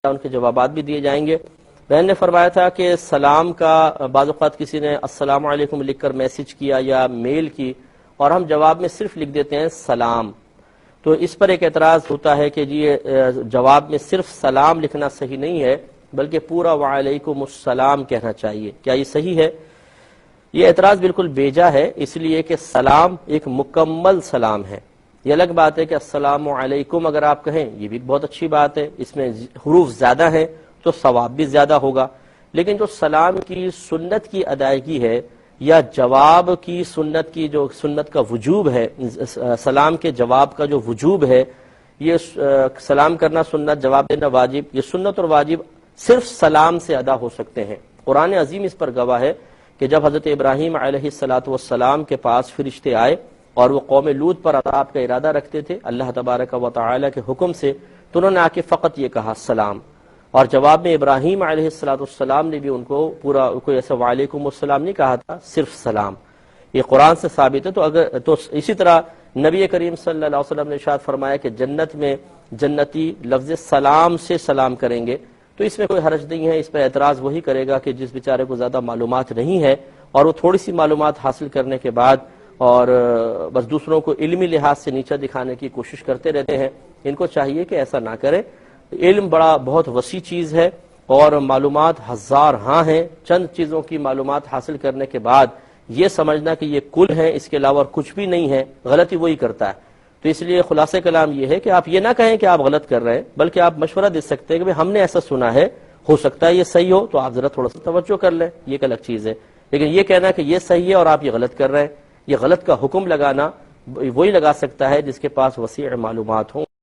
ان کے جوابات بھی دیے جائیں گے۔ بہن نے فرمایا تھا کہ سلام کا بعض اوقات کسی نے السلام علیکم لکھ کر میسج کیا یا میل کی اور ہم جواب میں صرف لکھ دیتے ہیں سلام، تو اس پر ایک اعتراض ہوتا ہے کہ جی جواب میں صرف سلام لکھنا صحیح نہیں ہے بلکہ پورا وعلیکم السلام کہنا چاہیے، کیا یہ صحیح ہے؟ یہ اعتراض بالکل بیجا ہے، اس لیے کہ سلام ایک مکمل سلام ہے۔ یہ الگ بات ہے کہ السلام علیکم اگر آپ کہیں، یہ بھی بہت اچھی بات ہے، اس میں حروف زیادہ ہیں تو ثواب بھی زیادہ ہوگا، لیکن جو سلام کی سنت کی ادائیگی ہے یا جواب کی سنت کی جو سنت کا وجوب ہے، سلام کے جواب کا جو وجوب ہے، یہ سلام کرنا سنت، جواب دینا واجب، یہ سنت اور واجب صرف سلام سے ادا ہو سکتے ہیں۔ قرآن عظیم اس پر گواہ ہے کہ جب حضرت ابراہیم علیہ السلام کے پاس فرشتے آئے اور وہ قوم لوط پر عذاب کا ارادہ رکھتے تھے اللہ تبارک و تعالی کے حکم سے، تو انہوں نے آ کے فقط یہ کہا سلام، اور جواب میں ابراہیم علیہ السلام نے بھی ان کو پورا کوئی ایسا وعلیکم السلام نہیں کہا تھا، صرف سلام۔ یہ قرآن سے ثابت ہے۔ تو اسی طرح نبی کریم صلی اللہ علیہ وسلم نے ارشاد فرمایا کہ جنت میں جنتی لفظ سلام سے سلام کریں گے، تو اس میں کوئی حرج نہیں ہے۔ اس پر اعتراض وہی کرے گا کہ جس بیچارے کو زیادہ معلومات نہیں ہے اور وہ تھوڑی سی معلومات حاصل کرنے کے بعد اور بس دوسروں کو علمی لحاظ سے نیچا دکھانے کی کوشش کرتے رہتے ہیں، ان کو چاہیے کہ ایسا نہ کریں۔ علم بہت وسیع چیز ہے اور معلومات ہزار ہاں ہیں، چند چیزوں کی معلومات حاصل کرنے کے بعد یہ سمجھنا کہ یہ کل ہے، اس کے علاوہ کچھ بھی نہیں ہے، غلطی وہی کرتا ہے۔ تو اس لیے خلاصہ کلام یہ ہے کہ آپ یہ نہ کہیں کہ آپ غلط کر رہے ہیں، بلکہ آپ مشورہ دے سکتے ہیں کہ ہم نے ایسا سنا ہے، ہو سکتا ہے یہ صحیح ہو، تو آپ ذرا تھوڑا سا توجہ کر لیں، یہ ایک الگ چیز ہے۔ لیکن یہ کہنا کہ یہ صحیح ہے اور آپ یہ غلط کر رہے ہیں، یہ غلط کا حکم لگانا وہی لگا سکتا ہے جس کے پاس وسیع معلومات ہوں۔